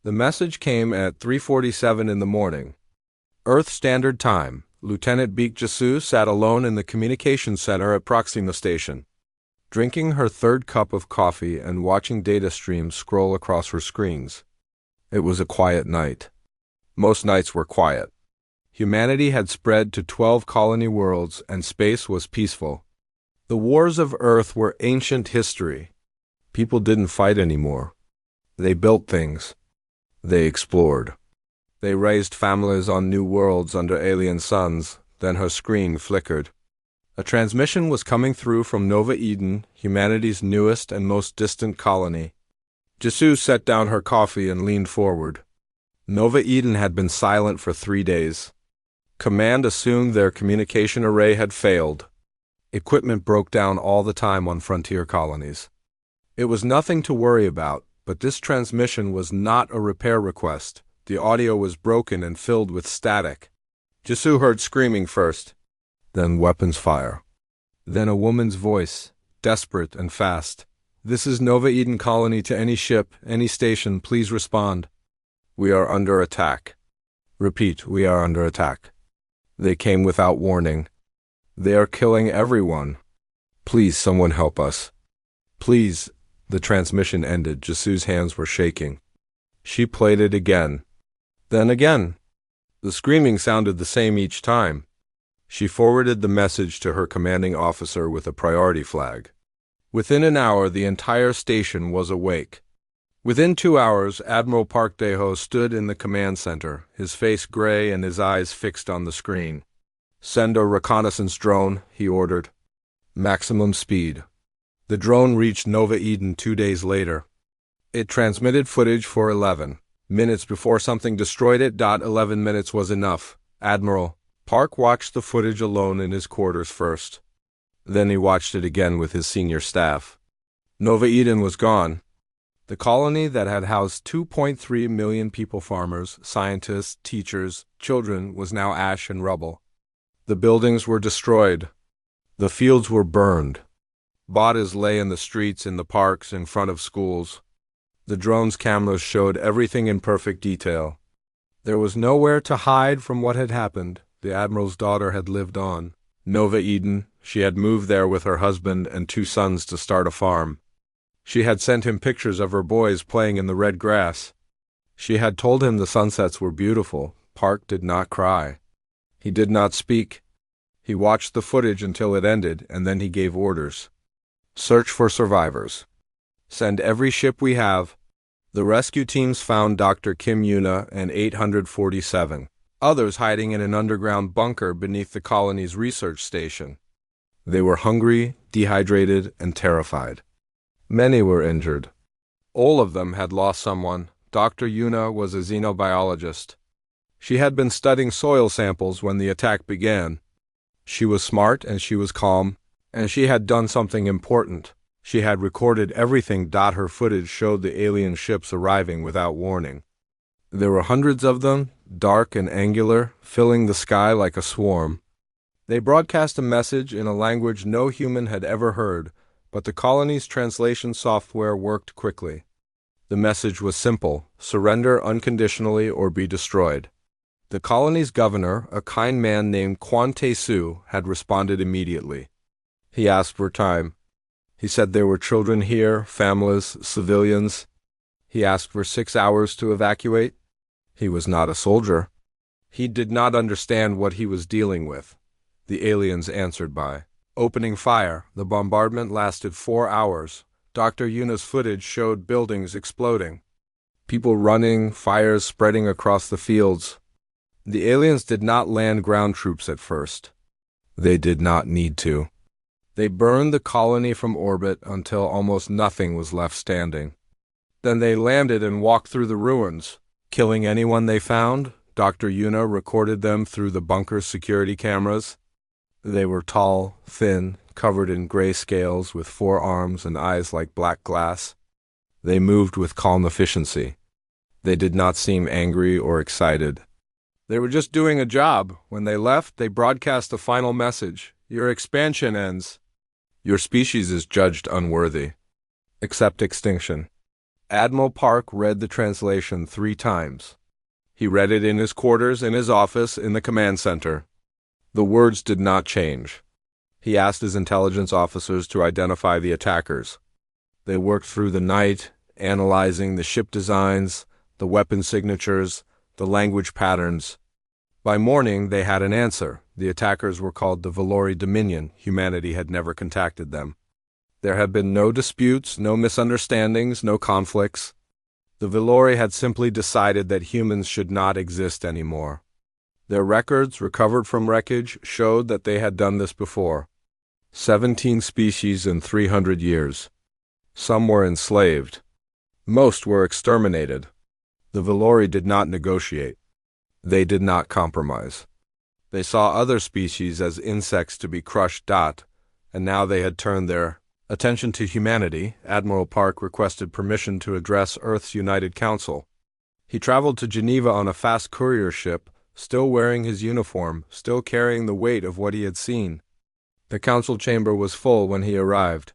The message came at 3:47 in the morning. Earth Standard Time. Lieutenant Beek Jasu sat alone in the communications center at Proxima Station, drinking her third cup of coffee and watching data streams scroll across her screens. It was a quiet night. Most nights were quiet. Humanity had spread to 12 colony worlds and space was peaceful. The wars of Earth were ancient history. People didn't fight anymore. They built things. They explored. They raised families on new worlds under alien suns. Then her screen flickered. A transmission was coming through from Nova Eden, humanity's newest and most distant colony. Jasu set down her coffee and leaned forward. Nova Eden had been silent for 3 days. Command assumed their communication array had failed. Equipment broke down all the time on frontier colonies. It was nothing to worry about, but this transmission was not a repair request. The audio was broken and filled with static. Jasu heard screaming first, then weapons fire. Then a woman's voice, desperate and fast. "This is Nova Eden Colony to any ship, any station, please respond. We are under attack. Repeat, we are under attack. They came without warning. They are killing everyone. Please, someone help us. Please." The transmission ended. Jasu's hands were shaking. She played it again. Then again. The screaming sounded the same each time. She forwarded the message to her commanding officer with a priority flag. Within an hour, the entire station was awake. Within 2 hours, Admiral Park Daeho stood in the command center, his face gray and his eyes fixed on the screen. "Send a reconnaissance drone," he ordered. Maximum speed. The drone reached Nova Eden 2 days later. It transmitted footage for 11 minutes before something destroyed it. 11 minutes was enough. Admiral Park watched the footage alone in his quarters first. Then he watched it again with his senior staff. Nova Eden was gone. The colony that had housed 2.3 million people, farmers, scientists, teachers, children, was now ash and rubble. The buildings were destroyed. The fields were burned. Bodies lay in the streets, in the parks, in front of schools. The drone's cameras showed everything in perfect detail. There was nowhere to hide from what had happened. The Admiral's daughter had lived on. Nova Eden, she had moved there with her husband and 2 sons to start a farm. She had sent him pictures of her boys playing in the red grass. She had told him the sunsets were beautiful. Park did not cry. He did not speak. He watched the footage until it ended, and then he gave orders. "Search for survivors. Send every ship we have." The rescue teams found Dr. Kim Yuna and 847 others hiding in an underground bunker beneath the colony's research station. They were hungry, dehydrated, and terrified. Many were injured. All of them had lost someone. Dr. Yuna was a xenobiologist. She had been studying soil samples when the attack began. She was smart and she was calm, and she had done something important. She had recorded everything. Her footage showed the alien ships arriving without warning. There were hundreds of them, dark and angular, filling the sky like a swarm. They broadcast a message in a language no human had ever heard, but the colony's translation software worked quickly. The message was simple: surrender unconditionally or be destroyed. The colony's governor, a kind man named Kwan Tae-soo, had responded immediately. He asked for time. He said there were children here, families, civilians. He asked for 6 hours to evacuate. He was not a soldier. He did not understand what he was dealing with. The aliens answered by opening fire. The bombardment lasted 4 hours. Dr. Yuna's footage showed buildings exploding, people running, fires spreading across the fields. The aliens did not land ground troops at first. They did not need to. They burned the colony from orbit until almost nothing was left standing. Then they landed and walked through the ruins, killing anyone they found. Dr. Yuna recorded them through the bunker's security cameras. They were tall, thin, covered in gray scales with 4 arms and eyes like black glass. They moved with calm efficiency. They did not seem angry or excited. They were just doing a job. When they left, they broadcast a final message. Your expansion ends. Your species is judged unworthy. Accept extinction. Admiral Park read the translation 3 times. He read it in his quarters, in his office, in the command center. The words did not change. He asked his intelligence officers to identify the attackers. They worked through the night, analyzing the ship designs, the weapon signatures, the language patterns. By morning, they had an answer. The attackers were called the Valori Dominion. Humanity had never contacted them. There had been no disputes, no misunderstandings, no conflicts. The Valori had simply decided that humans should not exist anymore. Their records, recovered from wreckage, showed that they had done this before. 17 species in 300 years. Some were enslaved. Most were exterminated. The Valori did not negotiate. They did not compromise. They saw other species as insects to be crushed, and now they had turned their attention to humanity. Admiral Park requested permission to address Earth's United Council. He traveled to Geneva on a fast courier ship, still wearing his uniform, still carrying the weight of what he had seen. The council chamber was full when he arrived.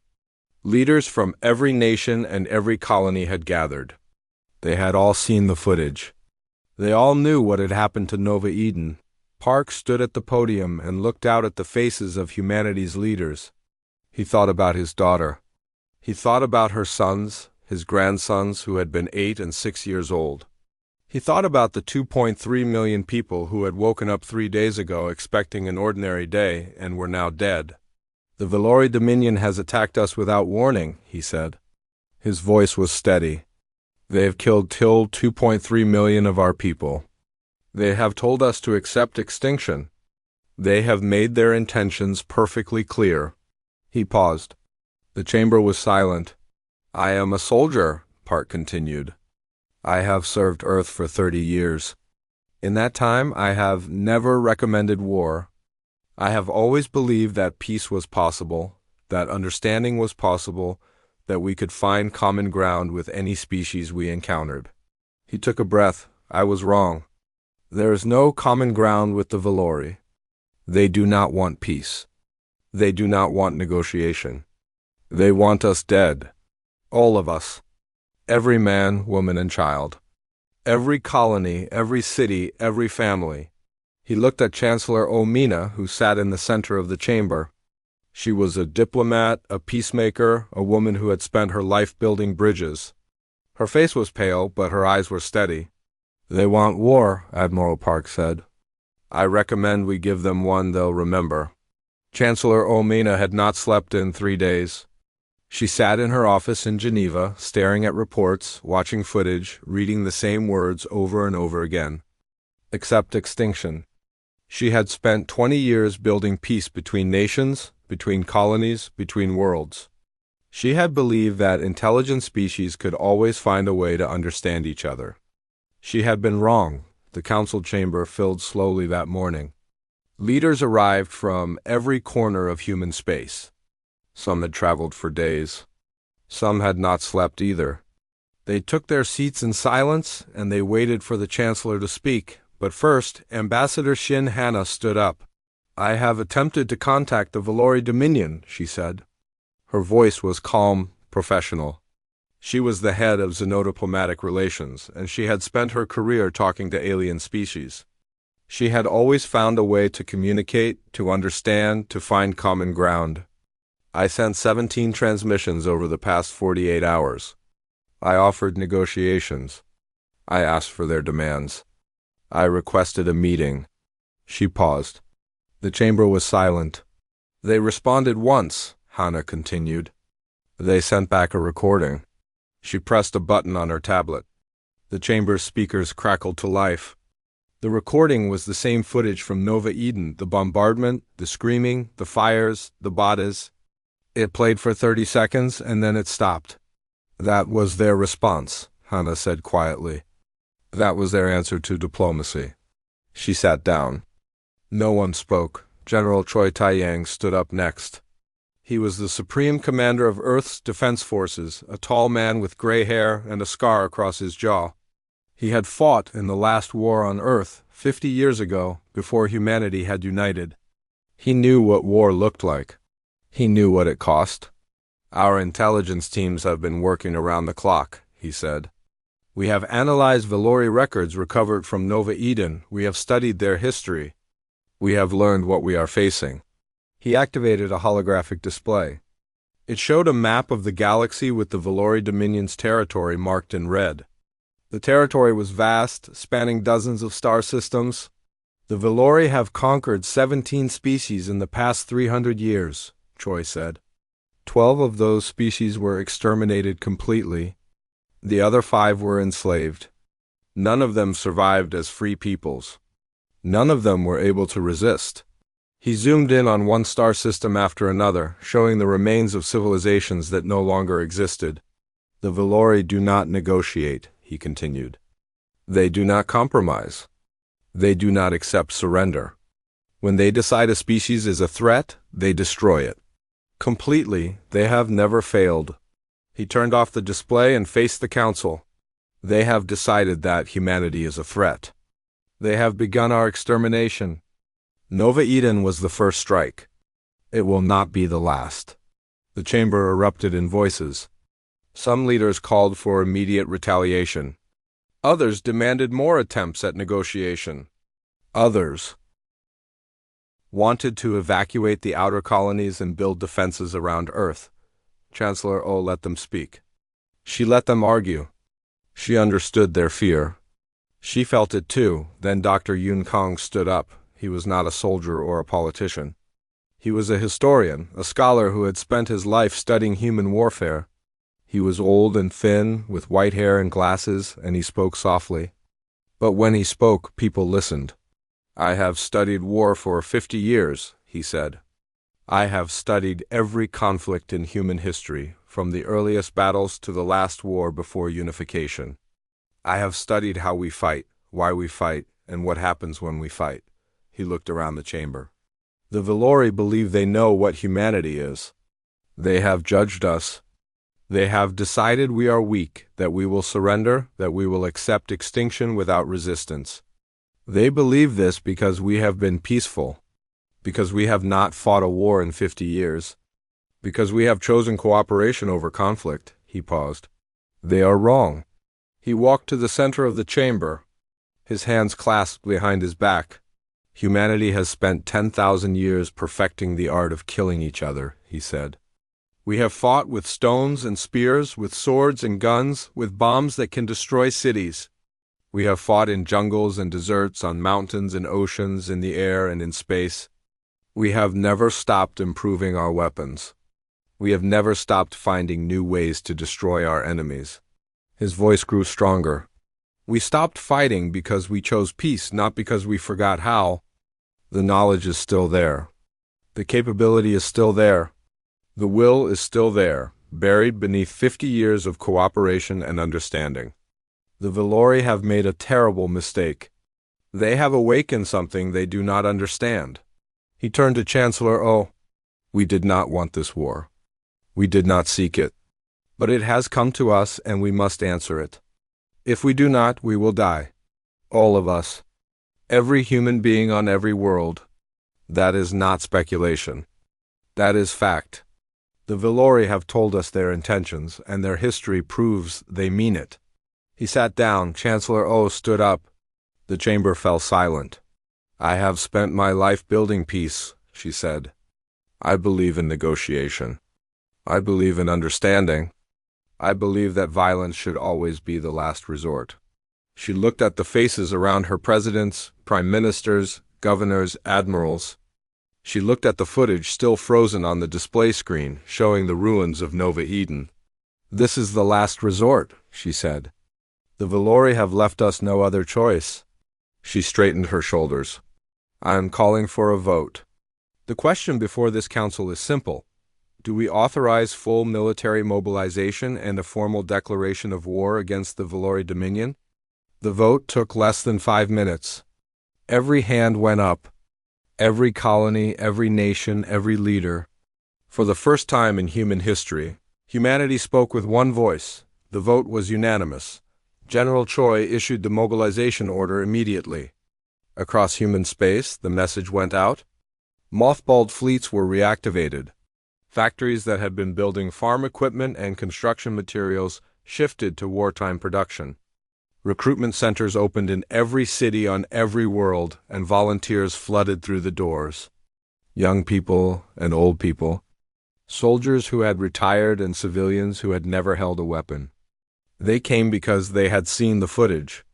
Leaders from every nation and every colony had gathered. They had all seen the footage. They all knew what had happened to Nova Eden. Park stood at the podium and looked out at the faces of humanity's leaders. He thought about his daughter. He thought about her sons, his grandsons who had been 8 and 6 years old. He thought about the 2.3 million people who had woken up 3 days ago expecting an ordinary day and were now dead. The Valori Dominion has attacked us without warning, he said. His voice was steady. They have killed 2.3 million of our people. They have told us to accept extinction. They have made their intentions perfectly clear. He paused. The chamber was silent. I am a soldier, Park continued. I have served Earth for 30 years. In that time, I have never recommended war. I have always believed that peace was possible, that understanding was possible, that we could find common ground with any species we encountered. He took a breath. I was wrong. There is no common ground with the Valori. They do not want peace. They do not want negotiation. They want us dead. All of us. Every man, woman, and child. Every colony, every city, every family. He looked at Chancellor Omina, who sat in the center of the chamber. She was a diplomat, a peacemaker, a woman who had spent her life building bridges. Her face was pale, but her eyes were steady. They want war, Admiral Park said. I recommend we give them one they'll remember. Chancellor Omina had not slept in 3 days. She sat in her office in Geneva, staring at reports, watching footage, reading the same words over and over again. Accept extinction. She had spent 20 years building peace between nations, between colonies, between worlds. She had believed that intelligent species could always find a way to understand each other. She had been wrong. The council chamber filled slowly that morning. Leaders arrived from every corner of human space. Some had traveled for days. Some had not slept either. They took their seats in silence, and they waited for the chancellor to speak. But first, Ambassador Shin Hannah stood up. I have attempted to contact the Valori Dominion, she said. Her voice was calm, professional. She was the head of Xenodiplomatic Relations, and she had spent her career talking to alien species. She had always found a way to communicate, to understand, to find common ground. I sent 17 transmissions over the past 48 hours. I offered negotiations. I asked for their demands. I requested a meeting. She paused. The chamber was silent. They responded once, Hannah continued. They sent back a recording. She pressed a button on her tablet. The chamber's speakers crackled to life. The recording was the same footage from Nova Eden, the bombardment, the screaming, the fires, the bodies. It played for 30 seconds, and then it stopped. That was their response, Hannah said quietly. That was their answer to diplomacy. She sat down. No one spoke. General Choi Taiyang stood up next. He was the supreme commander of Earth's defense forces, a tall man with gray hair and a scar across his jaw. He had fought in the last war on Earth 50 years ago, before humanity had united. He knew what war looked like. He knew what it cost. Our intelligence teams have been working around the clock, he said. We have analyzed Valori records recovered from Nova Eden. We have studied their history. We have learned what we are facing. He activated a holographic display. It showed a map of the galaxy with the Valori Dominion's territory marked in red. The territory was vast, spanning dozens of star systems. The Valori have conquered 17 species in the past 300 years, Choi said. 12 of those species were exterminated completely. The other 5 were enslaved. None of them survived as free peoples. None of them were able to resist. He zoomed in on one star system after another, showing the remains of civilizations that no longer existed. The Valori do not negotiate, he continued. They do not compromise. They do not accept surrender. When they decide a species is a threat, they destroy it. Completely, they have never failed. He turned off the display and faced the council. They have decided that humanity is a threat. They have begun our extermination. Nova Eden was the first strike. It will not be the last. The chamber erupted in voices. Some leaders called for immediate retaliation. Others demanded more attempts at negotiation. Others wanted to evacuate the outer colonies and build defenses around Earth. Chancellor Oh let them speak. She let them argue. She understood their fear. She felt it too. Then Dr. Yun Kong stood up. He was not a soldier or a politician. He was a historian, a scholar who had spent his life studying human warfare. He was old and thin, with white hair and glasses, and he spoke softly. But when he spoke, people listened. I have studied war for 50 years, he said. I have studied every conflict in human history, from the earliest battles to the last war before unification. I have studied how we fight, why we fight, and what happens when we fight. He looked around the chamber. The Valori believe they know what humanity is. They have judged us. They have decided we are weak, that we will surrender, that we will accept extinction without resistance. They believe this because we have been peaceful, because we have not fought a war in 50 years, because we have chosen cooperation over conflict. He paused. They are wrong. He walked to the center of the chamber, his hands clasped behind his back. Humanity has spent 10,000 years perfecting the art of killing each other, he said. We have fought with stones and spears, with swords and guns, with bombs that can destroy cities. We have fought in jungles and deserts, on mountains and oceans, in the air and in space. We have never stopped improving our weapons. We have never stopped finding new ways to destroy our enemies. His voice grew stronger. We stopped fighting because we chose peace, not because we forgot how. The knowledge is still there. The capability is still there. The will is still there, buried beneath 50 years of cooperation and understanding. The Valori have made a terrible mistake. They have awakened something they do not understand. He turned to Chancellor Oh. We did not want this war. We did not seek it. But it has come to us and we must answer it. If we do not, we will die. All of us. Every human being on every world. That is not speculation. That is fact. The Valori have told us their intentions, and their history proves they mean it. He sat down. Chancellor Oh stood up. The chamber fell silent. I have spent my life building peace, she said. I believe in negotiation. I believe in understanding. I believe that violence should always be the last resort. She looked at the faces around her presidents, prime ministers, governors, admirals. She looked at the footage still frozen on the display screen, showing the ruins of Nova Eden. This is the last resort, she said. The Valori have left us no other choice. She straightened her shoulders. I am calling for a vote. The question before this council is simple. Do we authorize full military mobilization and a formal declaration of war against the Valori Dominion? The vote took less than 5 minutes. Every hand went up. Every colony, every nation, every leader. For the first time in human history, humanity spoke with one voice. The vote was unanimous. General Choi issued the mobilization order immediately. Across human space, the message went out. Mothballed fleets were reactivated. Factories that had been building farm equipment and construction materials shifted to wartime production. Recruitment centers opened in every city on every world, and volunteers flooded through the doors. Young people and old people, soldiers who had retired and civilians who had never held a weapon. They came because they had seen the footage.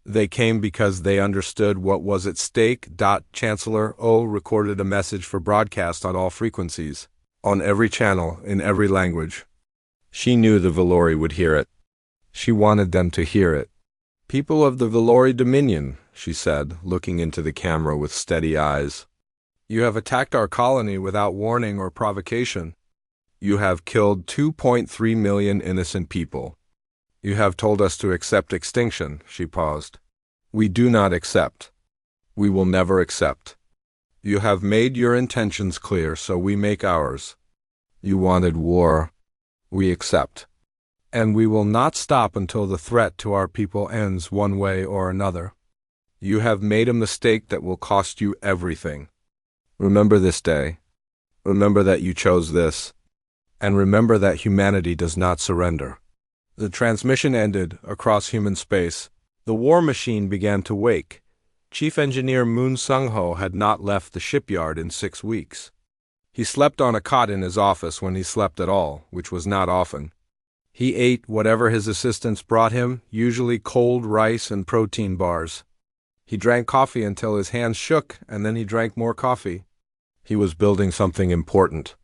They came because they understood what was at stake. Chancellor O recorded a message for broadcast on all frequencies, on every channel, in every language. She knew the Valori would hear it. She wanted them to hear it. "People of the Valori Dominion," she said, looking into the camera with steady eyes. "You have attacked our colony without warning or provocation. You have killed 2.3 million innocent people. You have told us to accept extinction." She paused. "We do not accept. We will never accept. You have made your intentions clear, so we make ours. You wanted war. We accept. And we will not stop until the threat to our people ends one way or another. You have made a mistake that will cost you everything. Remember this day. Remember that you chose this. And remember that humanity does not surrender." The transmission ended across human space. The war machine began to wake. Chief Engineer Moon Sung-ho had not left the shipyard in 6 weeks. He slept on a cot in his office when he slept at all, which was not often. He ate whatever his assistants brought him, usually cold rice and protein bars. He drank coffee until his hands shook, and then he drank more coffee. He was building something important.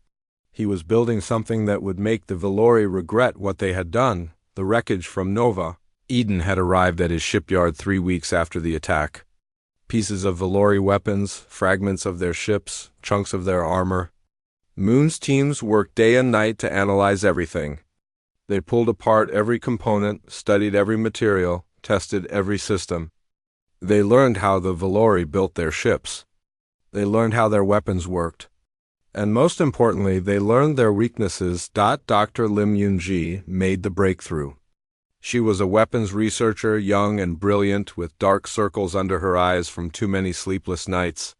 He was building something that would make the Valori regret what they had done. The wreckage from Nova. Eden had arrived at his shipyard 3 weeks after the attack. Pieces of Valori weapons, fragments of their ships, chunks of their armor. Moon's teams worked day and night to analyze everything. They pulled apart every component, studied every material, tested every system. They learned how the Valori built their ships. They learned how their weapons worked. And most importantly, they learned their weaknesses. Dr. Lim Yun-ji made the breakthrough. She was a weapons researcher, young and brilliant, with dark circles under her eyes from too many sleepless nights.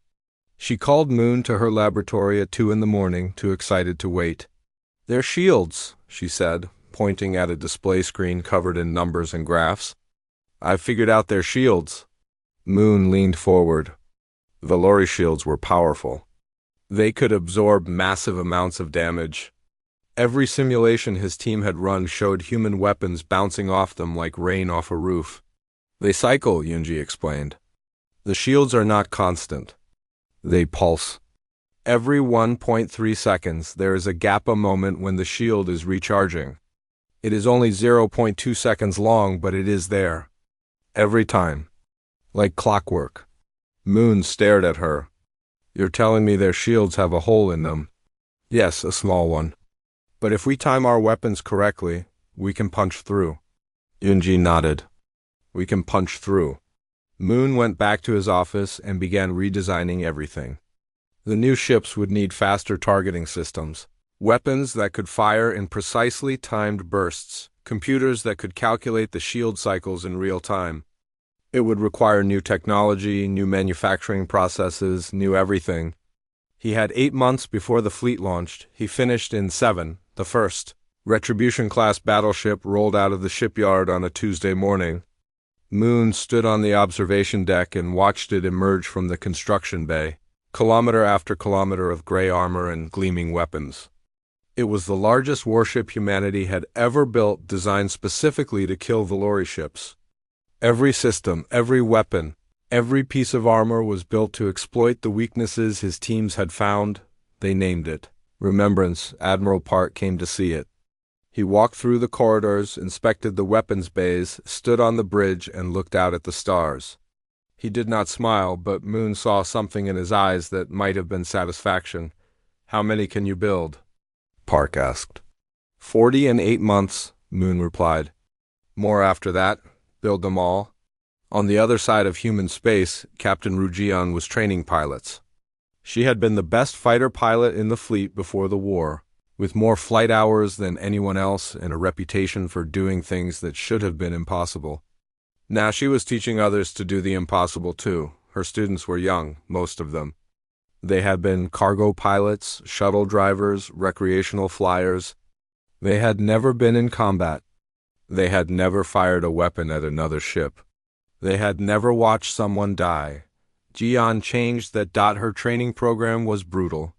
She called Moon to her laboratory at 2 a.m, too excited to wait. "They're shields," she said, pointing at a display screen covered in numbers and graphs. "I've figured out their shields." Moon leaned forward. Valori shields were powerful. They could absorb massive amounts of damage. Every simulation his team had run showed human weapons bouncing off them like rain off a roof. "They cycle," Yunji explained. "The shields are not constant. They pulse. Every 1.3 seconds there is a gap, a moment when the shield is recharging. It is only 0.2 seconds long, but it is there. Every time. Like clockwork." Moon stared at her. "You're telling me their shields have a hole in them?" "Yes, a small one. But if we time our weapons correctly, we can punch through." Yunji nodded. "We can punch through." Moon went back to his office and began redesigning everything. The new ships would need faster targeting systems, weapons that could fire in precisely timed bursts, computers that could calculate the shield cycles in real time. It would require new technology, new manufacturing processes, new everything. He had 8 months before the fleet launched. He finished in 7, the first. Retribution-class battleship rolled out of the shipyard on a Tuesday morning. Moon stood on the observation deck and watched it emerge from the construction bay, kilometer after kilometer of gray armor and gleaming weapons. It was the largest warship humanity had ever built, designed specifically to kill Valori ships. Every system, every weapon, every piece of armor was built to exploit the weaknesses his teams had found. They named it Remembrance. Admiral Park came to see it. He walked through the corridors, inspected the weapons bays, stood on the bridge, and looked out at the stars. He did not smile, but Moon saw something in his eyes that might have been satisfaction. "How many can you build?" Park asked. 40 in 8 months, Moon replied. "More after that. Build them all." On the other side of human space, Captain Rujian was training pilots. She had been the best fighter pilot in the fleet before the war, with more flight hours than anyone else and a reputation for doing things that should have been impossible. Now she was teaching others to do the impossible too. Her students were young, most of them. They had been cargo pilots, shuttle drivers, recreational flyers. They had never been in combat. They had never fired a weapon at another ship. They had never watched someone die. Jian changed that. Her training program was brutal.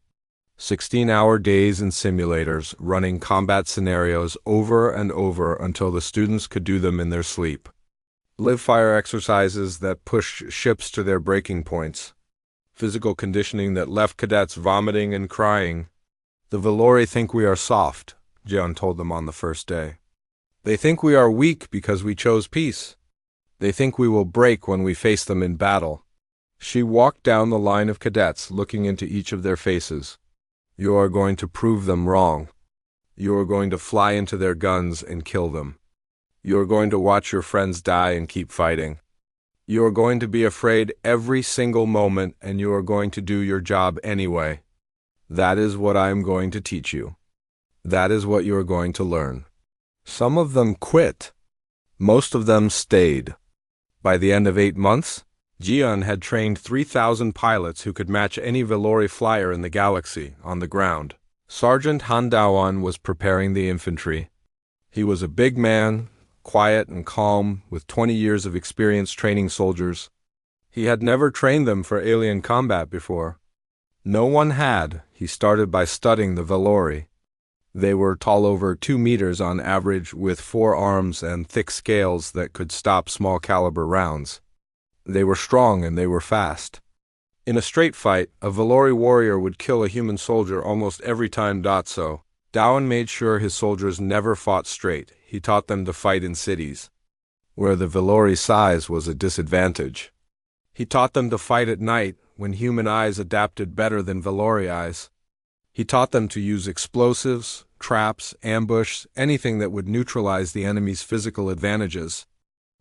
16-hour days in simulators, running combat scenarios over and over until the students could do them in their sleep. Live-fire exercises that pushed ships to their breaking points. Physical conditioning that left cadets vomiting and crying. The Valori think we are soft, Jian told them on the first day. They think we are weak because we chose peace. They think we will break when we face them in battle. She walked down the line of cadets, looking into each of their faces. You are going to prove them wrong. You are going to fly into their guns and kill them. You are going to watch your friends die and keep fighting. You are going to be afraid every single moment, and you are going to do your job anyway. That is what I am going to teach you. That is what you are going to learn. Some of them quit. Most of them stayed. By the end of 8 months, Jian had trained 3,000 pilots who could match any Valori flyer in the galaxy on the ground. Sergeant Han Daoan was preparing the infantry. He was a big man, quiet and calm, with 20 years of experience training soldiers. He had never trained them for alien combat before. No one had. He started by studying the Valori. They were tall over 2 meters on average, with 4 arms and thick scales that could stop small-caliber rounds. They were strong and they were fast. In a straight fight, a Valori warrior would kill a human soldier almost every time. So, Daoan made sure his soldiers never fought straight. He taught them to fight in cities, where the Valori size was a disadvantage. He taught them to fight at night, when human eyes adapted better than Valori eyes. He taught them to use explosives, traps, ambush, anything that would neutralize the enemy's physical advantages.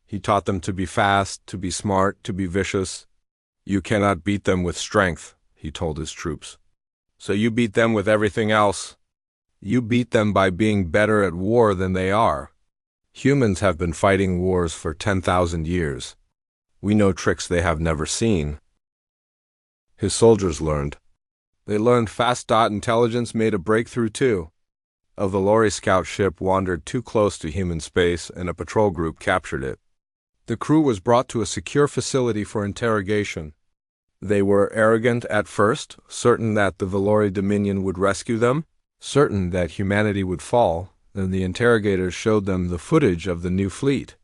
He taught them to be fast, to be smart, to be vicious. You cannot beat them with strength, he told his troops. So you beat them with everything else. You beat them by being better at war than they are. Humans have been fighting wars for 10,000 years. We know tricks they have never seen. His soldiers learned. They learned fast. Intelligence made a breakthrough too. A Valori scout ship wandered too close to human space and a patrol group captured it. The crew was brought to a secure facility for interrogation. They were arrogant at first, certain that the Valori Dominion would rescue them, certain that humanity would fall. Then the interrogators showed them the footage of the new fleet.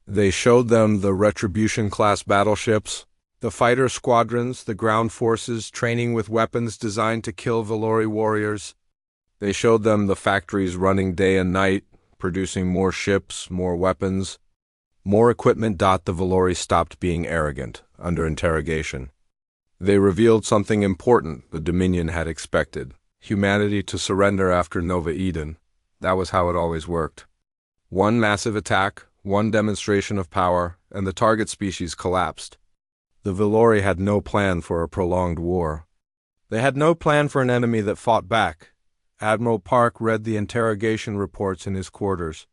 They showed them the Retribution-class battleships, the fighter squadrons, the ground forces training with weapons designed to kill Valori warriors. They showed them the factories running day and night, producing more ships, more weapons, more equipment. The Valori stopped being arrogant under interrogation. They revealed something important the Dominion had expected: humanity to surrender after Nova Eden. That was how it always worked. One massive attack, one demonstration of power, and the target species collapsed. The Valori had no plan for a prolonged war. They had no plan for an enemy that fought back. Admiral Park read the interrogation reports in his quarters.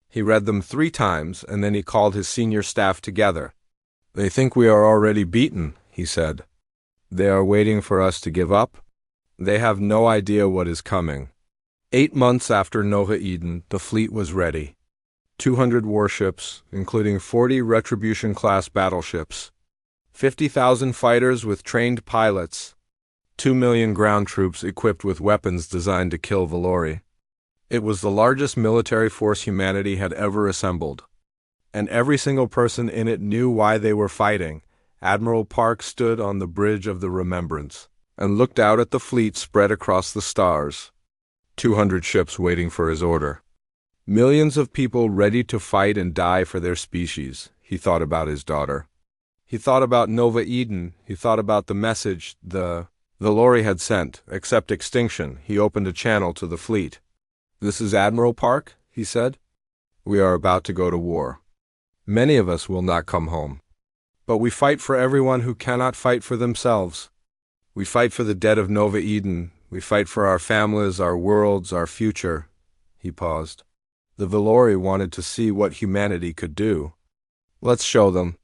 He read them 3 times, and then he called his senior staff together. They think we are already beaten, he said. They are waiting for us to give up. They have no idea what is coming. 8 months after Nova Eden, the fleet was ready. 200 warships, including 40 Retribution-class battleships, 50,000 fighters with trained pilots, 2 million ground troops equipped with weapons designed to kill Valori. It was the largest military force humanity had ever assembled, and every single person in it knew why they were fighting. Admiral Park stood on the bridge of the Remembrance and looked out at the fleet spread across the stars. 200 ships waiting for his order. Millions of people ready to fight and die for their species. He thought about his daughter. He thought about Nova Eden. He thought about the message the Valori had sent. Accept extinction. He opened a channel to the fleet. This is Admiral Park, he said. We are about to go to war. Many of us will not come home. But we fight for everyone who cannot fight for themselves. We fight for the dead of Nova Eden. We fight for our families, our worlds, our future. He paused. The Valori wanted to see what humanity could do. Let's show them.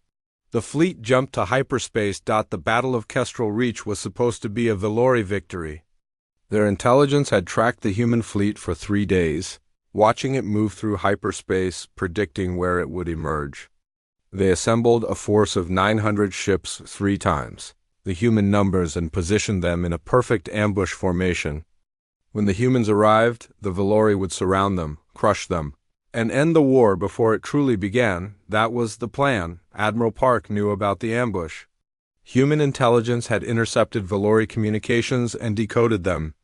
The fleet jumped to hyperspace. The Battle of Kestrel Reach was supposed to be a Valori victory. Their intelligence had tracked the human fleet for 3 days. watching it move through hyperspace, predicting where it would emerge. They assembled a force of 900 ships 3 times the human numbers and positioned them in a perfect ambush formation. When the humans arrived, the Valori would surround them, crush them, and end the war before it truly began. That was the plan. Admiral Park knew about the ambush. Human intelligence had intercepted Valori communications and decoded them.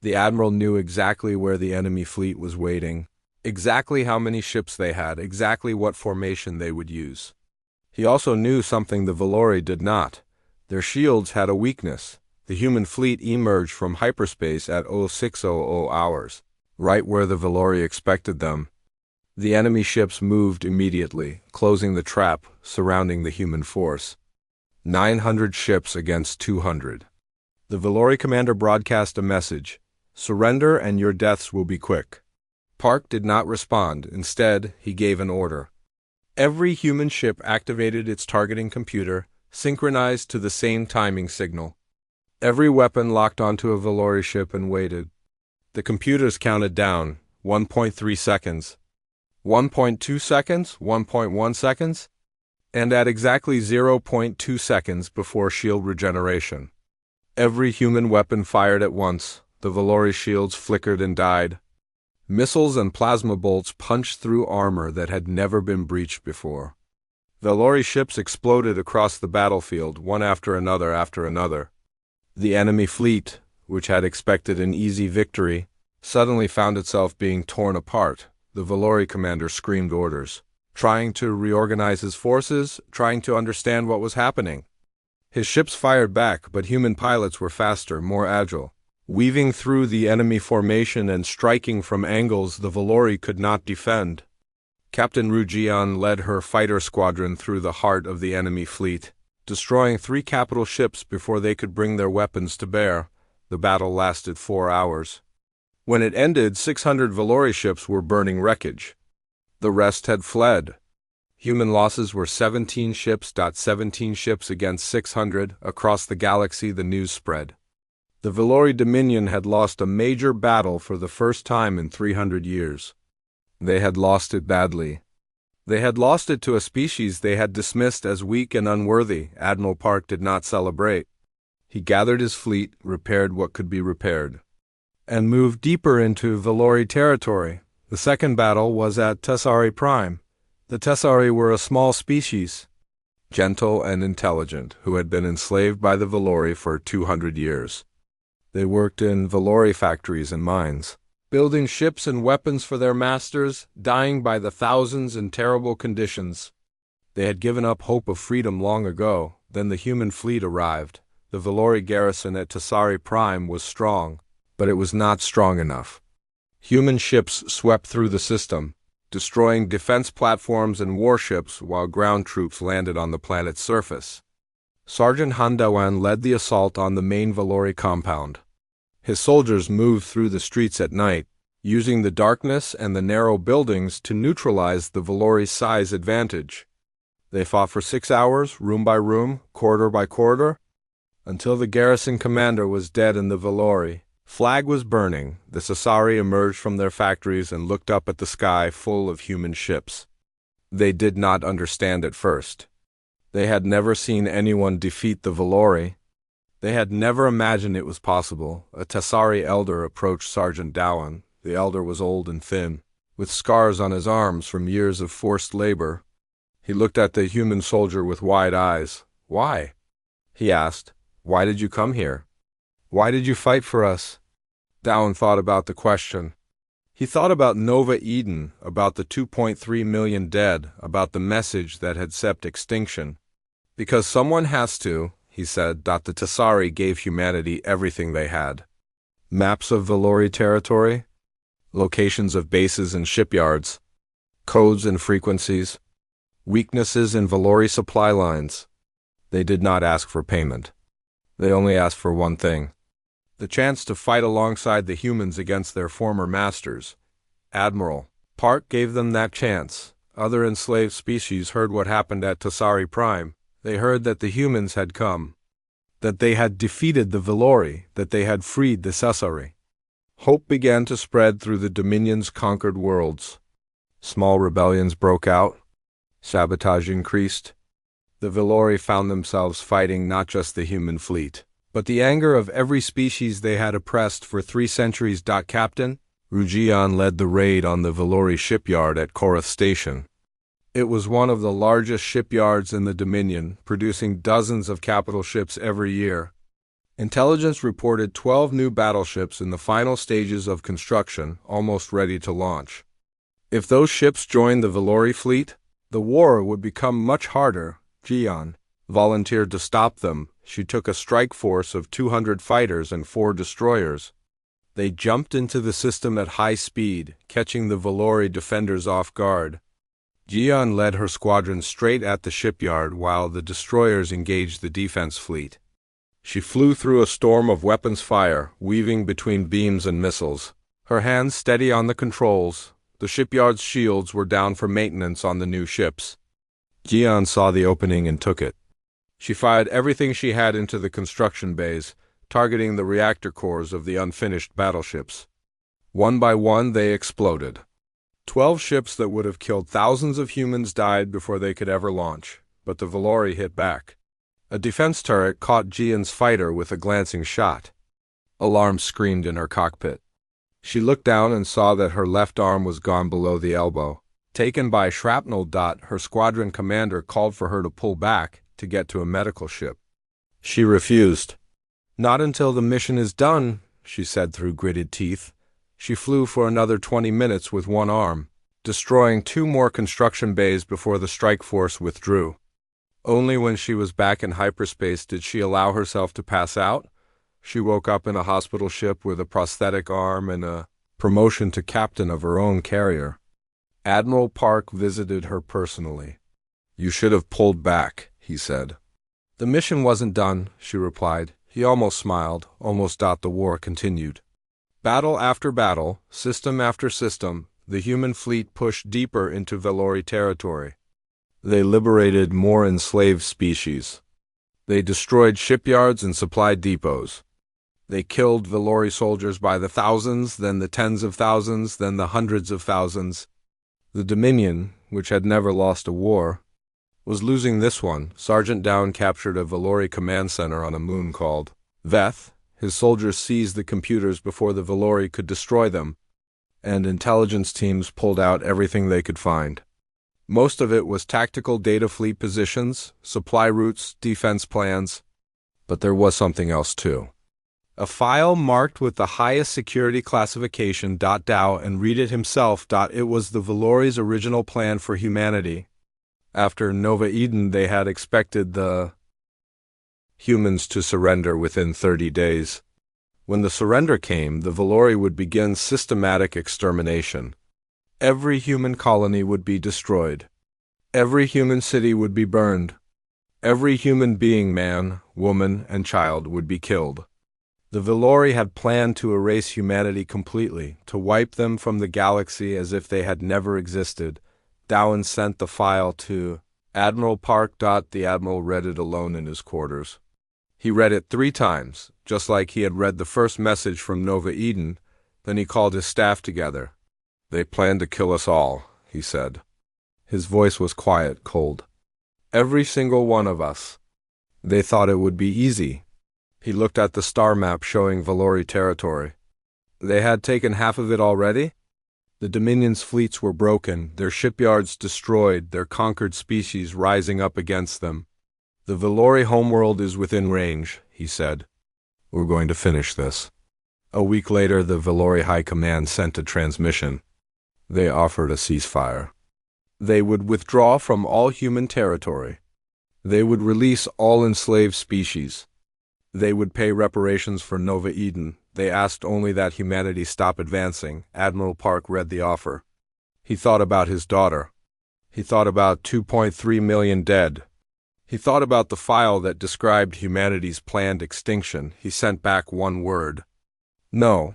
The Admiral knew exactly where the enemy fleet was waiting, exactly how many ships they had, exactly what formation they would use. He also knew something the Valori did not. Their shields had a weakness. The human fleet emerged from hyperspace at 0600 hours, right where the Valori expected them. The enemy ships moved immediately, closing the trap surrounding the human force. 900 ships against 200. The Valori commander broadcast a message: "Surrender and your deaths will be quick." Park did not respond. Instead, he gave an order. Every human ship activated its targeting computer, synchronized to the same timing signal. Every weapon locked onto a Valori ship and waited. The computers counted down: 1.3 seconds, 1.2 seconds, 1.1 seconds, and at exactly 0.2 seconds before shield regeneration. Every human weapon fired at once. The Valori shields flickered and died. Missiles and plasma bolts punched through armor that had never been breached before. Valori ships exploded across the battlefield, one after another. The enemy fleet, which had expected an easy victory, suddenly found itself being torn apart. The Valori commander screamed orders, trying to reorganize his forces, trying to understand what was happening. His ships fired back, but human pilots were faster, more agile, weaving through the enemy formation and striking from angles the Valori could not defend. Captain Rujian led her fighter squadron through the heart of the enemy fleet, destroying 3 capital ships before they could bring their weapons to bear. The battle lasted 4 hours. When it ended, 600 Valori ships were burning wreckage. The rest had fled. Human losses were 17 ships. 17 ships against 600. Across the galaxy, the news spread. The Valori Dominion had lost a major battle for the first time in 300 years. They had lost it badly. They had lost it to a species they had dismissed as weak and unworthy. Admiral Park did not celebrate. He gathered his fleet, repaired what could be repaired, and moved deeper into Valori territory. The second battle was at Tessari Prime. The Tessari were a small species, gentle and intelligent, who had been enslaved by the Valori for 200 years. They worked in Valori factories and mines, building ships and weapons for their masters, dying by the thousands in terrible conditions. They had given up hope of freedom long ago. Then the human fleet arrived. The Valori garrison at Tessari Prime was strong, but it was not strong enough. Human ships swept through the system, destroying defense platforms and warships while ground troops landed on the planet's surface. Sergeant Handawan led the assault on the main Valori compound. His soldiers moved through the streets at night, using the darkness and the narrow buildings to neutralize the Valori's size advantage. They fought for 6 hours, room by room, corridor by corridor, until the garrison commander was dead in the Valori. Flag was burning. The Sasari emerged from their factories and looked up at the sky full of human ships. They did not understand at first. They had never seen anyone defeat the Valori. They had never imagined it was possible. A Tessari elder approached Sergeant Dowan. The elder was old and thin, with scars on his arms from years of forced labor. He looked at the human soldier with wide eyes. "Why?" he asked. "Why did you come here? Why did you fight for us?" Dowan thought about the question. He thought about Nova Eden, about the 2.3 million dead, about the message that had set extinction. "Because someone has to," he said. The Tessari gave humanity everything they had. Maps of Valori territory, locations of bases and shipyards, codes and frequencies, weaknesses in Valori supply lines. They did not ask for payment. They only asked for one thing: the chance to fight alongside the humans against their former masters. Admiral Park gave them that chance. Other enslaved species heard what happened at Tessari Prime. They heard that the humans had come, that they had defeated the Valori, that they had freed the Sasari. Hope began to spread through the Dominion's conquered worlds. Small rebellions broke out. Sabotage increased. The Valori found themselves fighting not just the human fleet, but the anger of every species they had oppressed for 3 centuries. Captain Rugian led the raid on the Valori shipyard at Korath Station. It was one of the largest shipyards in the Dominion, producing dozens of capital ships every year. Intelligence reported 12 new battleships in the final stages of construction, almost ready to launch. If those ships joined the Valori fleet, the war would become much harder. Gian volunteered to stop them. She took a strike force of 200 fighters and 4 destroyers. They jumped into the system at high speed, catching the Valori defenders off guard. Gian led her squadron straight at the shipyard while the destroyers engaged the defense fleet. She flew through a storm of weapons fire, weaving between beams and missiles. Her hands steady on the controls. The shipyard's shields were down for maintenance on the new ships. Gian saw the opening and took it. She fired everything she had into the construction bays, targeting the reactor cores of the unfinished battleships. One by one, they exploded. 12 ships that would have killed thousands of humans died before they could ever launch, but the Valori hit back. A defense turret caught Gian's fighter with a glancing shot. Alarm screamed in her cockpit. She looked down and saw that her left arm was gone below the elbow. Taken by shrapnel. Her squadron commander called for her to pull back to get to a medical ship. She refused. "Not until the mission is done," she said through gritted teeth. She flew for another 20 minutes with one arm, destroying 2 more construction bays before the strike force withdrew. Only when she was back in hyperspace did she allow herself to pass out. She woke up in a hospital ship with a prosthetic arm and a promotion to captain of her own carrier. Admiral Park visited her personally. "You should have pulled back," he said. "The mission wasn't done," she replied. He almost smiled. The war continued. Battle after battle, system after system, the human fleet pushed deeper into Valori territory. They liberated more enslaved species. They destroyed shipyards and supply depots. They killed Valori soldiers by the thousands, then the tens of thousands, then the hundreds of thousands. The Dominion, which had never lost a war, was losing this one. Sergeant Down captured a Valori command center on a moon called Veth. His soldiers seized the computers before the Valori could destroy them, and intelligence teams pulled out everything they could find. Most of it was tactical data fleet positions, supply routes, defense plans, but there was something else too. A file marked with the highest security classification. Dow and read it himself. It was the Valori's original plan for humanity. After Nova Eden, they had expected the humans to surrender within 30 days. When the surrender came, the Valori would begin systematic extermination. Every human colony would be destroyed. Every human city would be burned. Every human being, man, woman, and child, would be killed. The Valori had planned to erase humanity completely, to wipe them from the galaxy as if they had never existed. Dowan sent the file to Admiral Park. The Admiral read it alone in his quarters. He read it 3 times, just like he had read the first message from Nova Eden. Then he called his staff together. "They plan to kill us all," he said. His voice was quiet, cold. "Every single one of us. They thought it would be easy." He looked at the star map showing Valori territory. They had taken half of it already? The Dominion's fleets were broken, their shipyards destroyed, their conquered species rising up against them. "The Valori homeworld is within range," he said. "We're going to finish this." A week later, the Valori High Command sent a transmission. They offered a ceasefire. They would withdraw from all human territory. They would release all enslaved species. They would pay reparations for Nova Eden. They asked only that humanity stop advancing. Admiral Park read the offer. He thought about his daughter. He thought about 2.3 million dead. He thought about the file that described humanity's planned extinction. He sent back one word. No.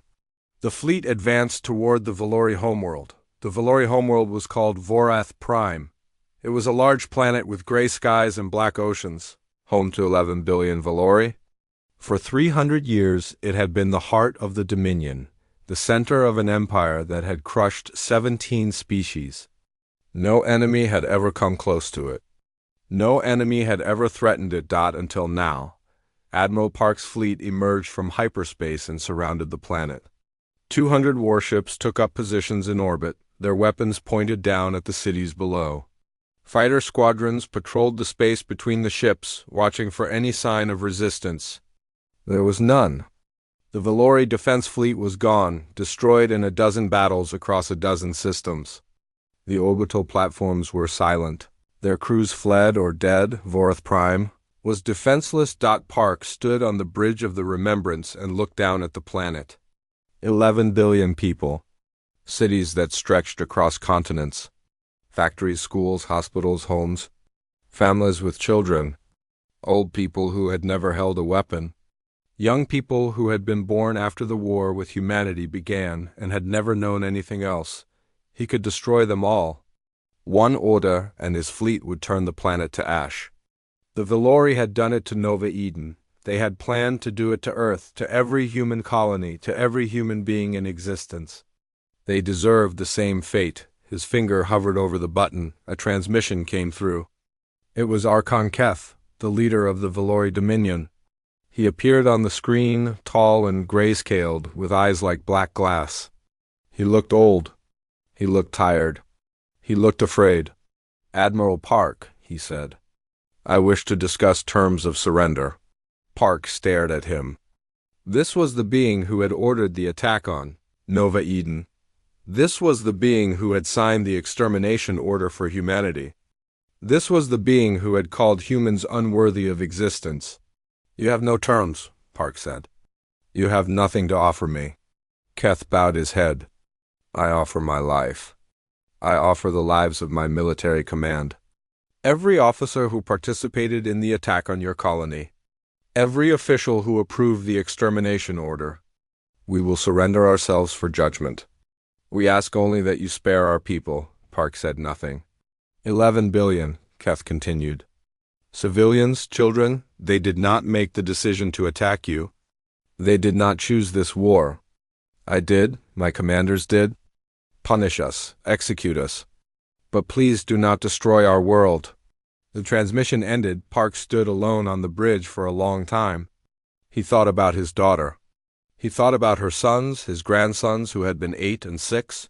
The fleet advanced toward the Valori homeworld. The Valori homeworld was called Vorath Prime. It was a large planet with gray skies and black oceans, home to 11 billion Valori. For 300 years, it had been the heart of the Dominion, the center of an empire that had crushed 17 species. No enemy had ever come close to it. No enemy had ever threatened it. Until now. Admiral Park's fleet emerged from hyperspace and surrounded the planet. 200 warships took up positions in orbit, their weapons pointed down at the cities below. Fighter squadrons patrolled the space between the ships, watching for any sign of resistance. There was none. The Valori defense fleet was gone, destroyed in a dozen battles across a dozen systems. The orbital platforms were silent. Their crews fled or dead. Vorth Prime was defenseless. Park stood on the bridge of the Remembrance and looked down at the planet. 11 billion people. Cities that stretched across continents. Factories, schools, hospitals, homes. Families with children. Old people who had never held a weapon. Young people who had been born after the war with humanity began and had never known anything else. He could destroy them all. One order, and his fleet would turn the planet to ash. The Valori had done it to Nova Eden. They had planned to do it to Earth, to every human colony, to every human being in existence. They deserved the same fate. His finger hovered over the button. A transmission came through. It was Archon Keth, the leader of the Valori Dominion. He appeared on the screen, tall and grayscaled, with eyes like black glass. He looked old. He looked tired. He looked afraid. "Admiral Park," he said, "I wish to discuss terms of surrender." Park stared at him. This was the being who had ordered the attack on Nova Eden. This was the being who had signed the extermination order for humanity. This was the being who had called humans unworthy of existence. "You have no terms," Park said. "You have nothing to offer me." Keth bowed his head. "I offer my life. I offer the lives of my military command. Every officer who participated in the attack on your colony. Every official who approved the extermination order. We will surrender ourselves for judgment. We ask only that you spare our people." Park said nothing. 11 billion, Keth continued. Civilians, children, they did not make the decision to attack you. They did not choose this war. I did, my commanders did. Punish us, execute us. But please do not destroy our world. The transmission ended. Park stood alone on the bridge for a long time. He thought about his daughter. He thought about her sons, his grandsons who had been 8 and 6.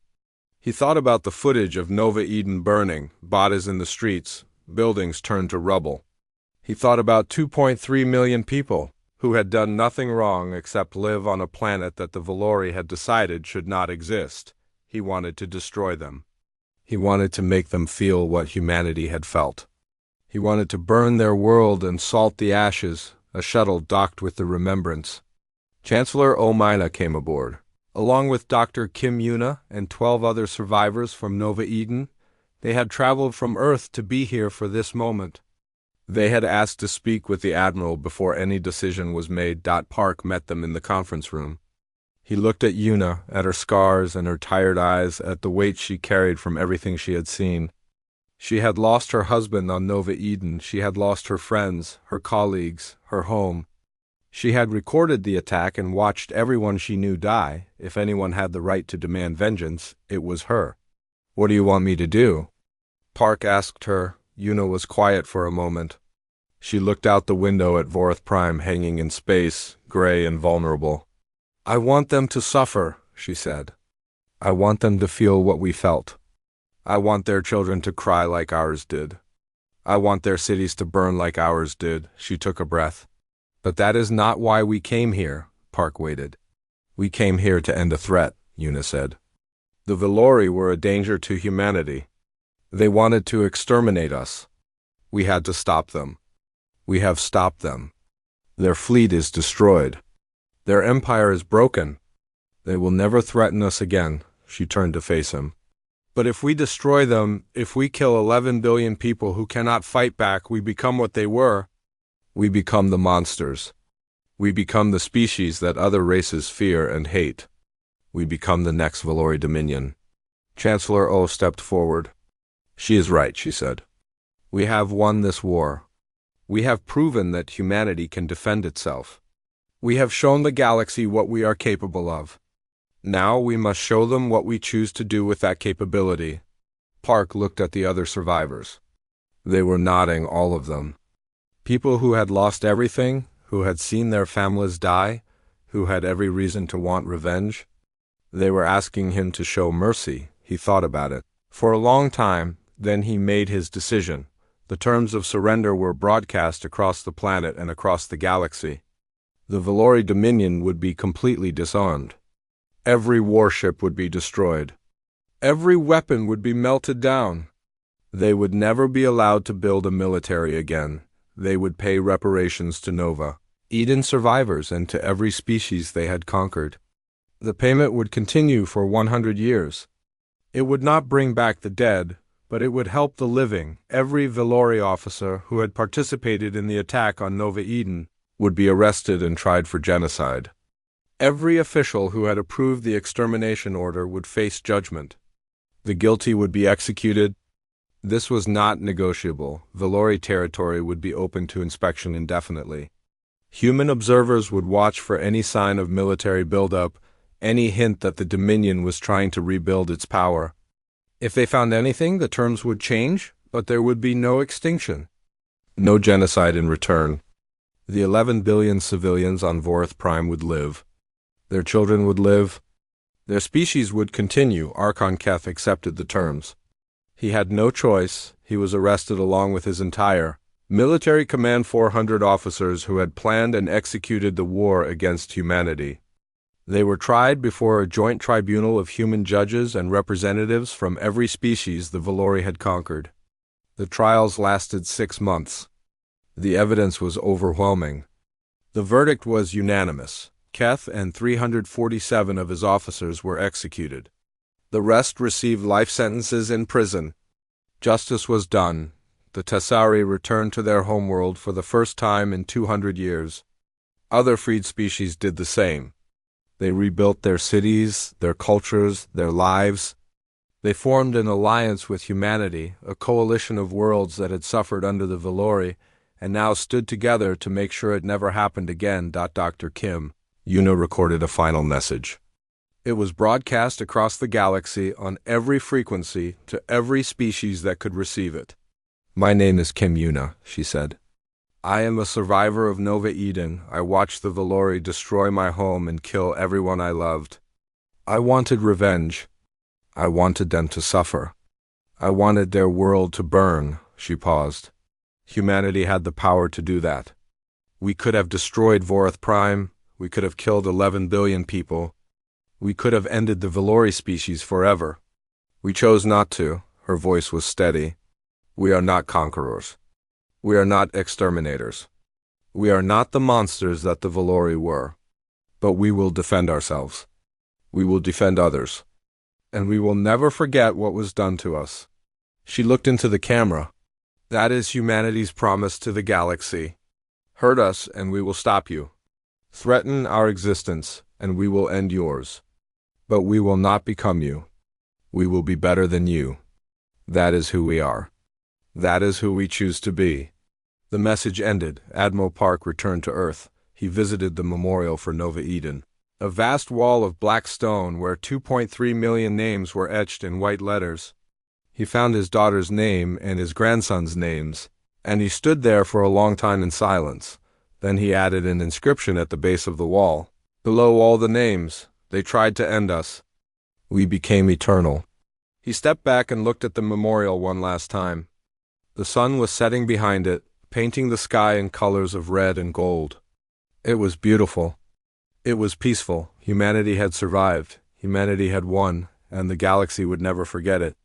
He thought about the footage of Nova Eden burning, bodies in the streets, buildings turned to rubble. He thought about 2.3 million people who had done nothing wrong except live on a planet that the Valori had decided should not exist. He wanted to destroy them. He wanted to make them feel what humanity had felt. He wanted to burn their world and salt the ashes. A shuttle docked with the Remembrance. Chancellor O'Mina came aboard. Along with Dr. Kim Yuna and 12 other survivors from Nova Eden, they had traveled from Earth to be here for this moment. They had asked to speak with the Admiral before any decision was made. Park met them in the conference room. He looked at Yuna, at her scars and her tired eyes, at the weight she carried from everything she had seen. She had lost her husband on Nova Eden. She had lost her friends, her colleagues, her home. She had recorded the attack and watched everyone she knew die. If anyone had the right to demand vengeance, it was her. "What do you want me to do?" Park asked her. Yuna was quiet for a moment. She looked out the window at Vorth Prime hanging in space, gray and vulnerable. "I want them to suffer," she said. "I want them to feel what we felt. I want their children to cry like ours did. I want their cities to burn like ours did." She took a breath. "But that is not why we came here," Park waited. "We came here to end a threat," Yuna said. "The Valori were a danger to humanity. They wanted to exterminate us. We had to stop them. We have stopped them. Their fleet is destroyed. Their empire is broken. They will never threaten us again." She turned to face him. "But if we destroy them, if we kill 11 billion people who cannot fight back, we become what they were. We become the monsters. We become the species that other races fear and hate. We become the next Valori Dominion." Chancellor O stepped forward. "She is right," she said. "We have won this war. We have proven that humanity can defend itself. We have shown the galaxy what we are capable of. Now we must show them what we choose to do with that capability. Park looked at the other survivors. They were nodding, all of them. People who had lost everything, who had seen their families die, who had every reason to want revenge. They were asking him to show mercy. He thought about it for a long time, then he made his decision. The terms of surrender were broadcast across the planet and across the galaxy. The Valori Dominion would be completely disarmed. Every warship would be destroyed. Every weapon would be melted down. They would never be allowed to build a military again. They would pay reparations to Nova Eden survivors and to every species they had conquered. The payment would continue for 100 years. It would not bring back the dead, but it would help the living. Every Valori officer who had participated in the attack on Nova Eden would be arrested and tried for genocide. Every official who had approved the extermination order would face judgment. The guilty would be executed. This was not negotiable. Valori territory would be open to inspection indefinitely. Human observers would watch for any sign of military buildup, any hint that the Dominion was trying to rebuild its power. If they found anything, the terms would change, but there would be no extinction. No genocide in return. The 11 billion civilians on Vorth Prime would live. Their children would live. Their species would continue. Archon Keth accepted the terms. He had no choice. He was arrested along with his entire military command, 400 officers who had planned and executed the war against humanity. They were tried before a joint tribunal of human judges and representatives from every species the Valori had conquered. The trials lasted 6 months. The evidence was overwhelming. The verdict was unanimous. Keth and 347 of his officers were executed. The rest received life sentences in prison. Justice was done. The Tessari returned to their homeworld for the first time in 200 years. Other freed species did the same. They rebuilt their cities, their cultures, their lives. They formed an alliance with humanity, a coalition of worlds that had suffered under the Valori, and now stood together to make sure it never happened again. Dr. Kim Yuna recorded a final message. It was broadcast across the galaxy on every frequency to every species that could receive it. "My name is Kim Yuna," she said. "I am a survivor of Nova Eden. I watched the Valori destroy my home and kill everyone I loved. I wanted revenge. I wanted them to suffer. I wanted their world to burn." She paused. Humanity had the power to do that. We could have destroyed Vorth Prime. We could have killed 11 billion people. We could have ended the Valori species forever. We chose not to. Her voice was steady. We are not conquerors. We are not exterminators. We are not the monsters that the Valori were. But we will defend ourselves. We will defend others. And we will never forget what was done to us. She looked into the camera. That is humanity's promise to the galaxy. Hurt us and we will stop you. Threaten our existence and we will end yours. But we will not become you. We will be better than you. That is who we are. That is who we choose to be. The message ended. Admiral Park returned to Earth. He visited the memorial for Nova Eden. A vast wall of black stone where 2.3 million names were etched in white letters. He found his daughter's name and his grandson's names, and he stood there for a long time in silence. Then he added an inscription at the base of the wall. Below all the names, they tried to end us. We became eternal. He stepped back and looked at the memorial one last time. The sun was setting behind it, painting the sky in colors of red and gold. It was beautiful. It was peaceful. Humanity had survived. Humanity had won, and the galaxy would never forget it.